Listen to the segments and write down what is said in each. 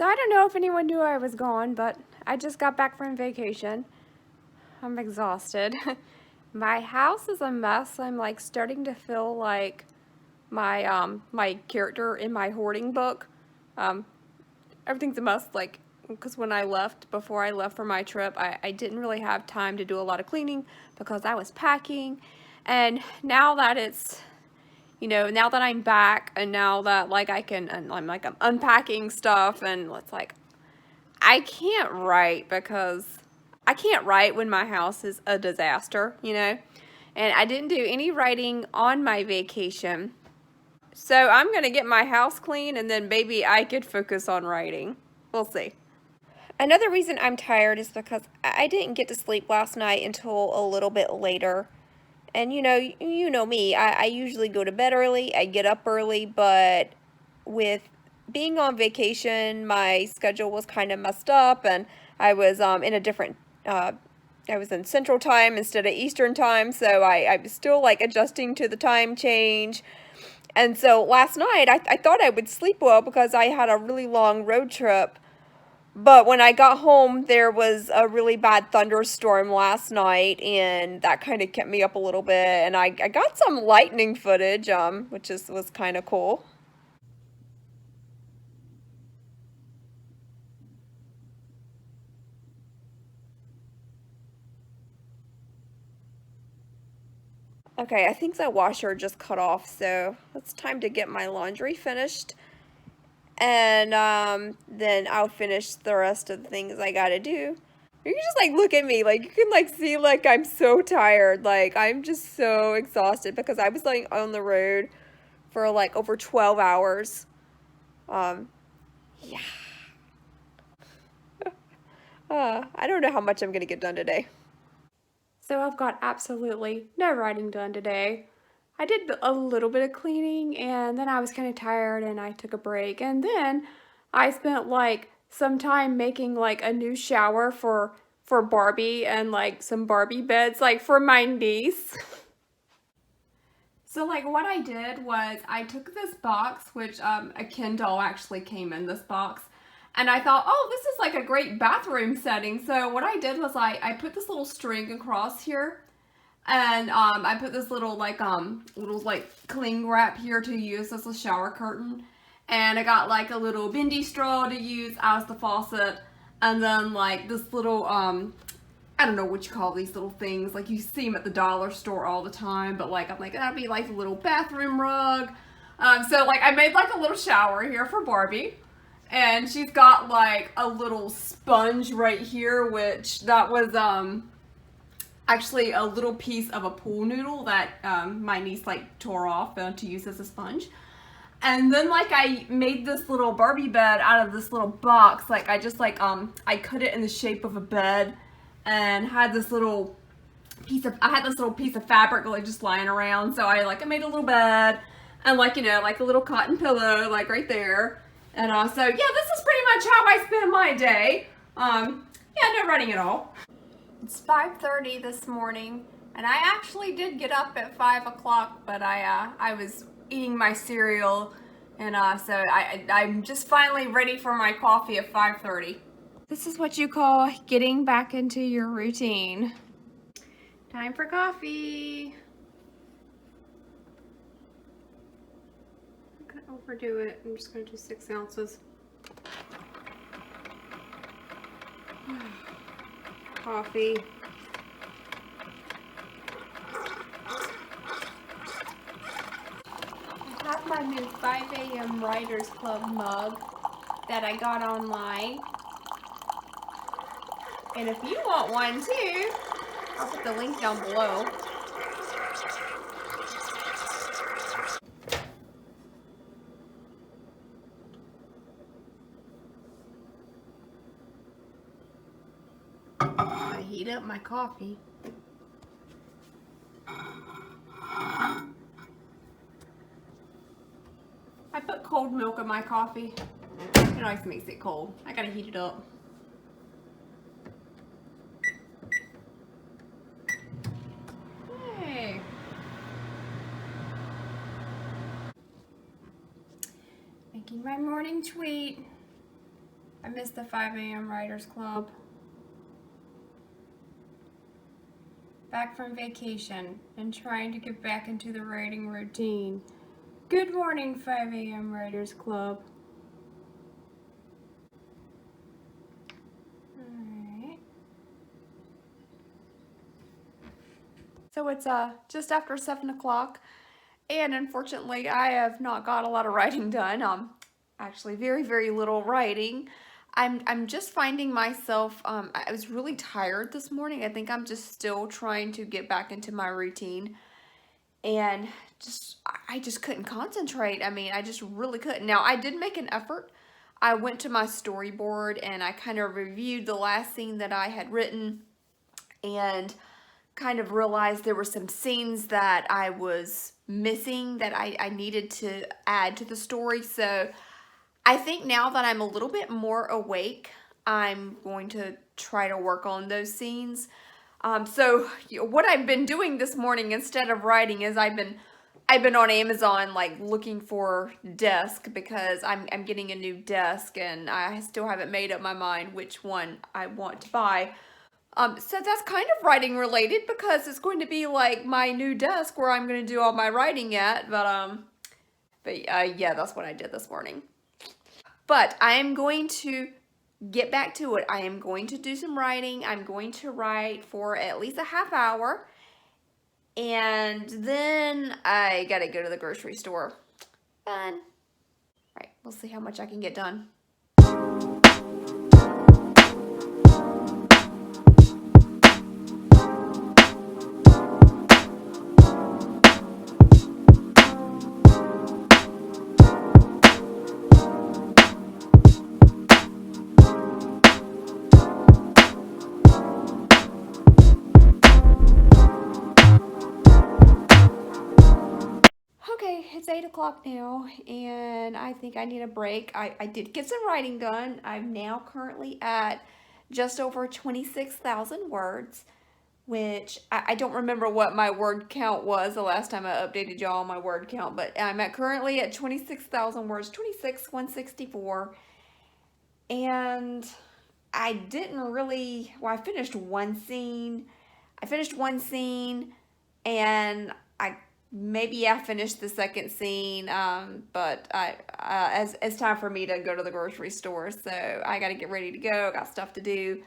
So I don't know if anyone knew I was gone, but I just got back from vacation. I'm exhausted. My house is a mess. I'm like starting to feel like my character in my hoarding book. Um, Everything's a mess, like, because when I left, before I left for my trip, I didn't really have time to do a lot of cleaning because I was packing. And now that it's, now that I'm back and now that like I'm unpacking stuff, and it's like I can't write because I can't write when my house is a disaster, And I didn't do any writing on my vacation. So I'm going to get my house clean and then maybe I could focus on writing. We'll see. Another reason I'm tired is because I didn't get to sleep last night until a little bit later. And you know me, I usually go to bed early, I get up early, but with being on vacation, my schedule was kind of messed up, and I was in a different, I was in Central Time instead of Eastern Time, so I was still like adjusting to the time change. And so last night, I thought I would sleep well because I had a really long road trip. But when I got home, there was a really bad thunderstorm last night, and that kind of kept me up a little bit. And I got some lightning footage, which was kind of cool. Okay, I think the washer just cut off, so it's time to get my laundry finished. And then I'll finish the rest of the things I gotta do. You can just like look at me, like you can like see like I'm so tired, like I'm just so exhausted because I was like on the road for like over 12 hours. Um, yeah. I don't know how much I'm gonna get done today. So I've got absolutely no writing done today. I did a little bit of cleaning and then I was kind of tired and I took a break, and then I spent like some time making like a new shower for Barbie and like some Barbie beds like for my niece. So like what I did was I took this box, which a Ken doll actually came in this box, and I thought, oh, this is like a great bathroom setting. So what I did was I put this little string across here, and I put this little like cling wrap here to use as a shower curtain, and I got like a little bendy straw to use as the faucet, and then like this little I don't know what you call these little things. Like you see them at the dollar store all the time, but like I'm like that'd be like a little bathroom rug. So like I made like a little shower here for Barbie, and she's got like a little sponge right here, which that was actually a little piece of a pool noodle that my niece like tore off to use as a sponge. And then like I made this little Barbie bed out of this little box. Like I just like I cut it in the shape of a bed and had this little piece of fabric like just lying around. So I made a little bed and like like a little cotton pillow like right there. And so yeah, this is pretty much how I spend my day. Yeah, no writing at all. It's 5:30 this morning, and I actually did get up at 5 o'clock, but I was eating my cereal, and so I'm just finally ready for my coffee at 5:30. This is what you call getting back into your routine. Time for coffee. I'm gonna overdo it. I'm just gonna do 6 ounces. Coffee. I have my new 5 a.m. Writers Club mug that I got online. And if you want one too, I'll put the link down below. I heat up my coffee. I put cold milk in my coffee. It always makes it cold. I gotta heat it up. Hey. Making my morning tweet. missed the 5 a.m. Writers Club. Back from vacation and trying to get back into the writing routine. Good morning, 5 a.m. Writers Club. Alright. So it's just after 7 o'clock, and unfortunately I have not got a lot of writing done. Actually very, very little writing. I'm just finding myself, I was really tired this morning. I think I'm just still trying to get back into my routine, and I just couldn't concentrate. I mean, I just really couldn't. Now, I did make an effort. I went to my storyboard and I kind of reviewed the last scene that I had written and kind of realized there were some scenes that I was missing that I needed to add to the story. So I think now that I'm a little bit more awake, I'm going to try to work on those scenes. So what I've been doing this morning instead of writing is I've been on Amazon like looking for desk, because I'm getting a new desk and I still haven't made up my mind which one I want to buy. So that's kind of writing related, because it's going to be like my new desk where I'm going to do all my writing at. But yeah, that's what I did this morning. But I am going to get back to it. I am going to do some writing. I'm going to write for at least a half hour. And then I gotta go to the grocery store. Fun. All right, we'll see how much I can get done. Okay, it's 8 o'clock now, and I think I need a break. I did get some writing done. I'm now currently at just over 26,000 words, which I don't remember what my word count was the last time I updated y'all on my word count, but I'm currently at 26,000 words, 26,164, and I didn't really, well, I finished one scene, and maybe I finished the second scene, but it's time for me to go to the grocery store, so I gotta get ready to go, got stuff to do,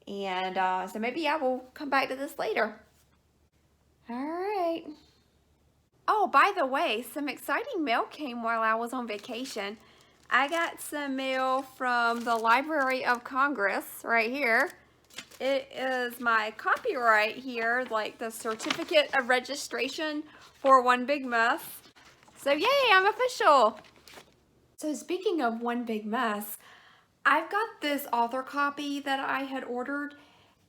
and so maybe I will come back to this later. Alright. Oh, by the way, some exciting mail came while I was on vacation. I got some mail from the Library of Congress right here. It is my copyright here, like the certificate of registration for One Big Mess. So yay, I'm official. So speaking of One Big Mess, I've got this author copy that I had ordered,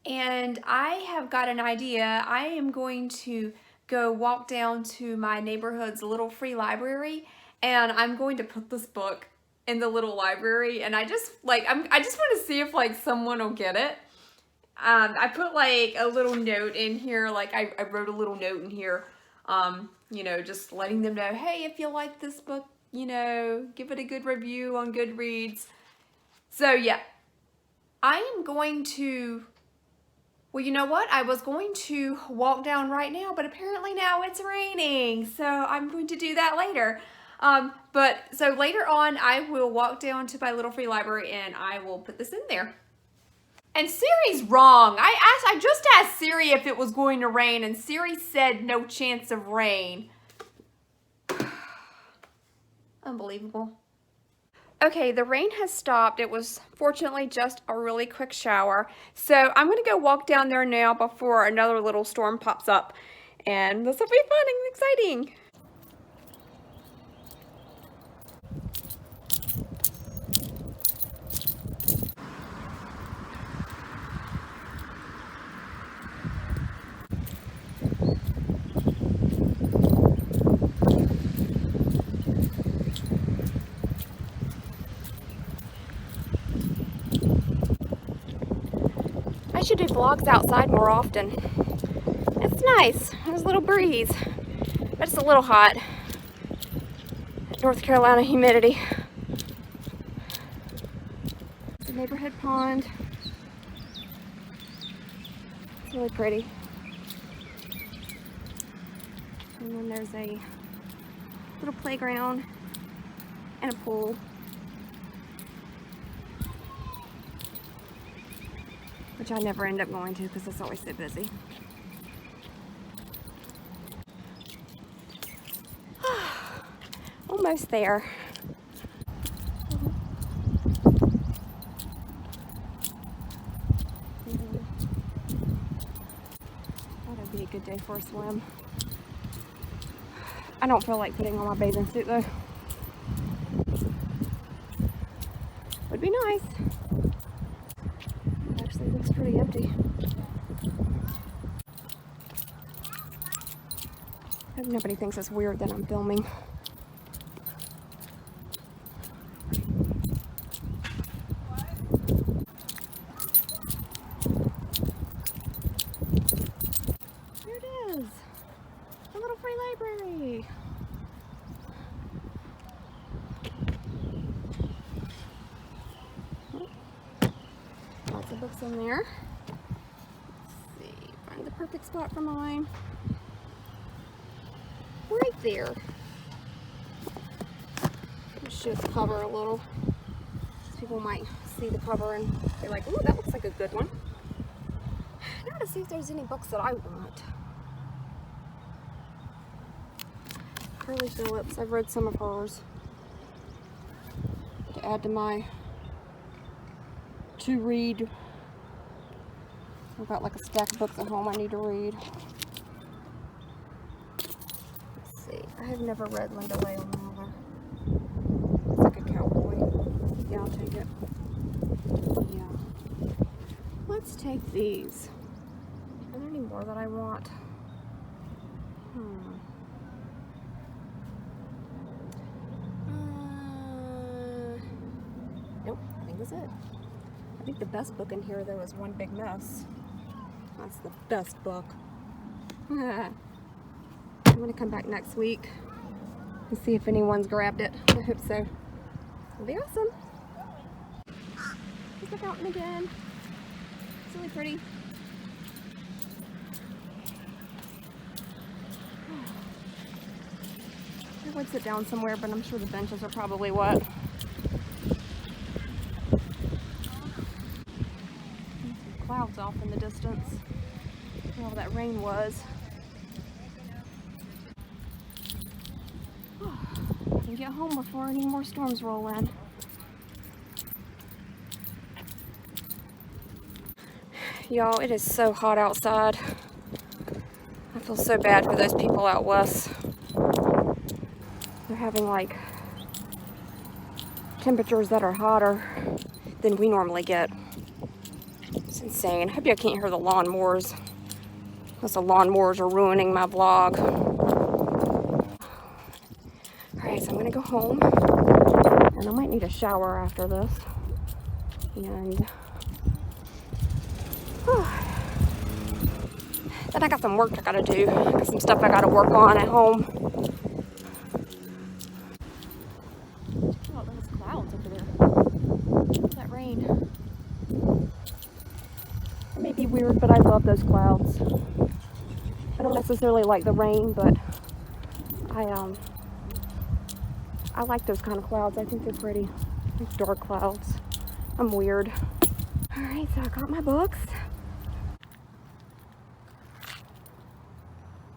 and I have got an idea. I am going to go walk down to my neighborhood's little free library, and I'm going to put this book in the little library, and I just want to see if like someone will get it. I put like a little note in here, like I wrote a little note in here, you know, just letting them know, hey, if you like this book, you know, give it a good review on Goodreads. So yeah, I am going to, well, you know what? I was going to walk down right now, but apparently now it's raining, so I'm going to do that later. But so later on, I will walk down to my little free library and I will put this in there. And Siri's wrong. I just asked Siri if it was going to rain, and Siri said no chance of rain. Unbelievable. Okay, the rain has stopped. It was fortunately just a really quick shower. So I'm going to go walk down there now before another little storm pops up. And this will be fun and exciting. I should do vlogs outside more often. It's nice. There's a little breeze, but it's a little hot. North Carolina humidity. The neighborhood pond. It's really pretty. And then there's a little playground and a pool. Which I never end up going to because it's always so busy. Almost there. That'd be a good day for a swim. I don't feel like putting on my bathing suit though. Would be nice. It actually looks pretty empty. I hope nobody thinks it's weird that I'm filming. There it is. A little free library. Lots of books in there. Let's see, find the perfect spot for mine. Right there. Let's show the cover a little. People might see the cover and be like, "Oh, that looks like a good one." Now to see if there's any books that I want. Curly Phillips. I've read some of hers to add to my to read. I've got like a stack of books at home I need to read. Let's see. I have never read Linda Lay on Miller. It's like a cowboy. Yeah, I'll take it. Yeah. Let's take these. Are there any more that I want? Nope, I think that's it. I think the best book in here though is One Big Mess. That's the best book. I'm gonna come back next week and see if anyone's grabbed it. I hope so. It'll be awesome. Here's the fountain again. It's really pretty. I would sit down somewhere, but I'm sure the benches are probably wet. Some clouds off in the distance. Where all that rain was. I can get home before any more storms roll in. Y'all, it is so hot outside. I feel so bad for those people out west. They're having like temperatures that are hotter than we normally get. It's insane. I hope y'all can't hear the lawnmowers. Because the lawnmowers are ruining my vlog. Alright, so I'm gonna go home. And I might need a shower after this. And then I got some work I gotta do. I got some stuff I gotta work on at home. Check out those clouds over there. That rain. It may be weird, but I love those clouds. I don't necessarily like the rain, but I like those kind of clouds. I think they're pretty. Like dark clouds. I'm weird. Alright, so I got my books.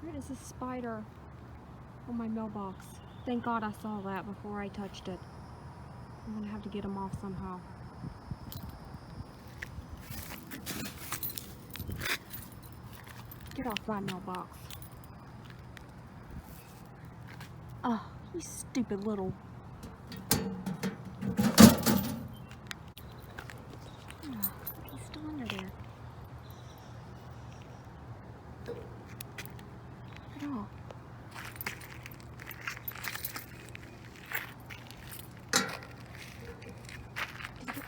Where is this spider on my mailbox? Thank God I saw that before I touched it. I'm gonna have to get him off somehow. Get off my mailbox. Oh, you stupid little. Oh, he's still under there. Not at all.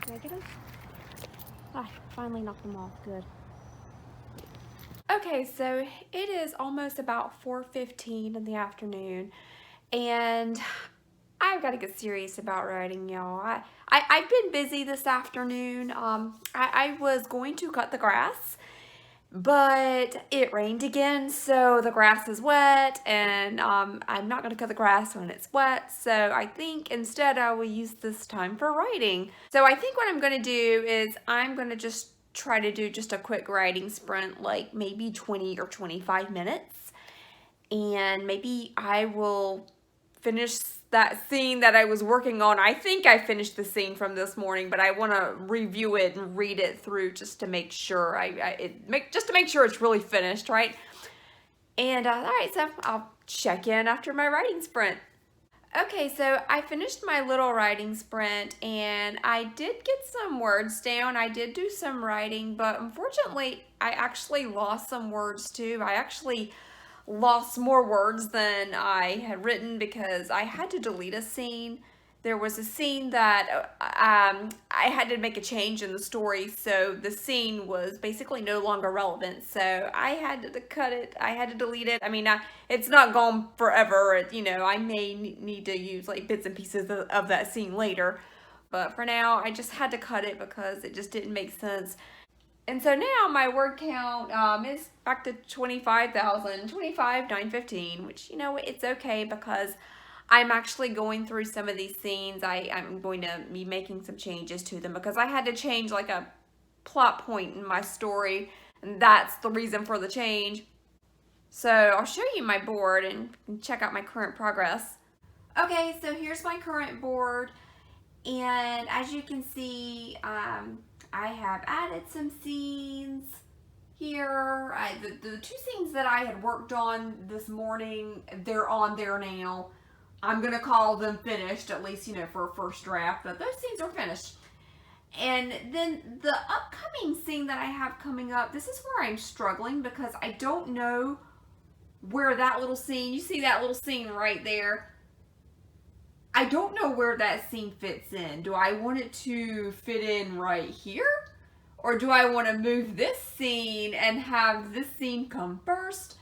Did I get him? Ah, finally knocked him off. Good. Okay, so it is almost about 4:15 in the afternoon, and I gotta get serious about writing, y'all. I've been busy this afternoon. I was going to cut the grass, but it rained again, so the grass is wet, and I'm not gonna cut the grass when it's wet, so I think instead I will use this time for writing. So I think what I'm gonna do is I'm gonna just try to do just a quick writing sprint, like maybe 20 or 25 minutes, and maybe I will finish that scene that I was working on. I think I finished the scene from this morning, but I want to review it and read it through just to make sure just to make sure it's really finished, right? And all right, so I'll check in after my writing sprint. Okay, so I finished my little writing sprint, and I did get some words down. I did do some writing, but unfortunately, I actually lost some words too. I actually lost more words than I had written because I had to delete a scene. There was a scene that I had to make a change in the story, so the scene was basically no longer relevant, so I had to cut it. I had to delete it. I mean, it's not gone forever. You know, I may need to use like bits and pieces of that scene later, but for now I just had to cut it because it just didn't make sense. And so now my word count is back to 25,915, which, you know, it's okay because I'm actually going through some of these scenes. I'm going to be making some changes to them because I had to change like a plot point in my story, and that's the reason for the change. So I'll show you my board and check out my current progress. Okay, so here's my current board, and as you can see, I have added some scenes here. The two scenes that I had worked on this morning, they're on there now. I'm going to call them finished, at least, you know, for a first draft, but those scenes are finished. And then the upcoming scene that I have coming up, this is where I'm struggling because I don't know where that little scene, you see that little scene right there, I don't know where that scene fits in. Do I want it to fit in right here? Or do I want to move this scene and have this scene come first?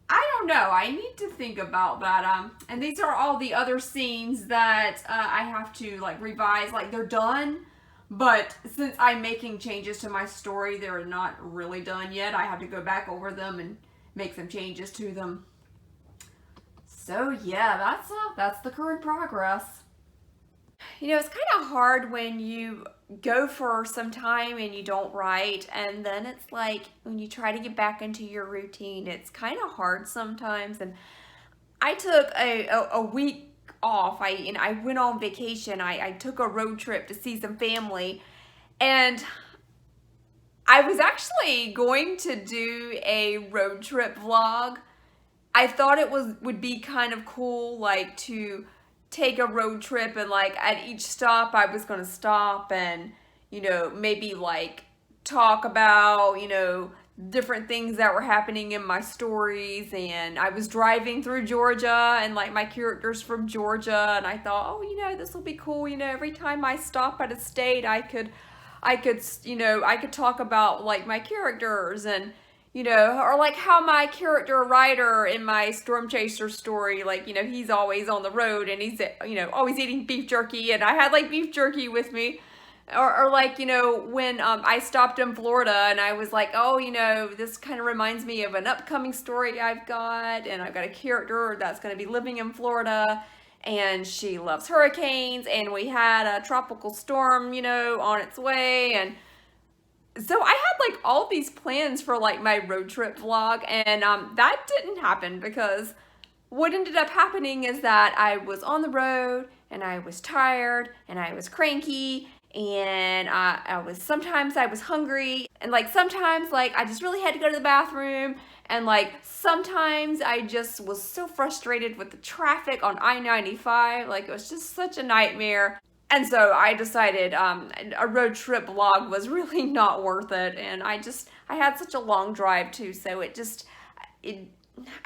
I don't know. I need to think about that. And these are all the other scenes that I have to like revise. Like they're done, but since I'm making changes to my story, they're not really done yet. I have to go back over them and make some changes to them. So yeah, that's the current progress. You know, it's kind of hard when you go for some time and you don't write, and then it's like when you try to get back into your routine, it's kind of hard sometimes. And I took a week off. I went on vacation. I took a road trip to see some family, and I was actually going to do a road trip vlog. I thought it would be kind of cool, like to take a road trip and like at each stop I was gonna stop and, you know, maybe like talk about, you know, different things that were happening in my stories. And I was driving through Georgia and like my character's from Georgia, and I thought, oh, you know, this will be cool. You know, every time I stop at a state, I could, you know, I could talk about like my characters and, you know, or like how my character Ryder in my Storm Chaser story, like, you know, he's always on the road and he's, you know, always eating beef jerky, and I had like beef jerky with me. Or like, you know, when I stopped in Florida and I was like, oh, you know, this kind of reminds me of an upcoming story I've got, and I've got a character that's going to be living in Florida, and she loves hurricanes, and we had a tropical storm, you know, on its way. And so I had like all these plans for like my road trip vlog, and that didn't happen because what ended up happening is that I was on the road and I was tired and I was cranky, and sometimes I was hungry, and like sometimes like I just really had to go to the bathroom, and like sometimes I just was so frustrated with the traffic on I-95, like it was just such a nightmare. And so I decided a road trip vlog was really not worth it, and I had such a long drive too, so I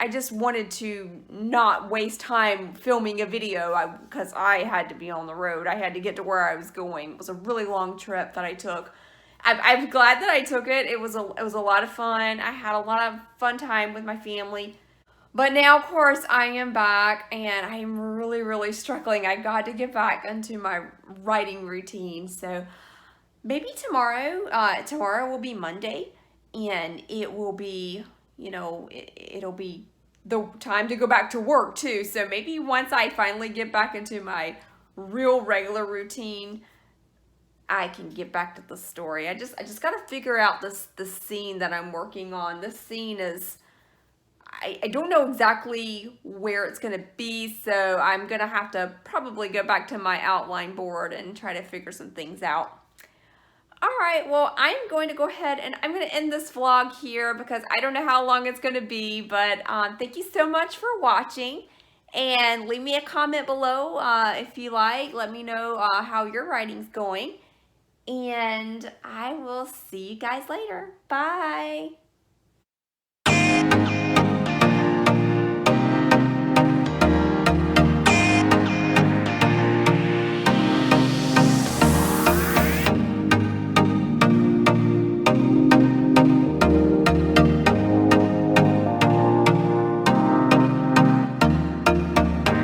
just wanted to not waste time filming a video because I had to be on the road. I had to get to where I was going. It was a really long trip that I took. I'm glad that I took it. It was a lot of fun. I had a lot of fun time with my family. But now, of course, I am back and I am really, really struggling. I got to get back into my writing routine. So maybe tomorrow will be Monday and it will be, it'll be the time to go back to work too. So maybe once I finally get back into my real regular routine, I can get back to the story. I just got to figure out this scene that I'm working on. This scene is I don't know exactly where it's going to be, so I'm going to have to probably go back to my outline board and try to figure some things out. Alright, well, I'm going to go ahead and I'm going to end this vlog here because I don't know how long it's going to be, but thank you so much for watching. And leave me a comment below if you like. Let me know how your writing's going. And I will see you guys later. Bye!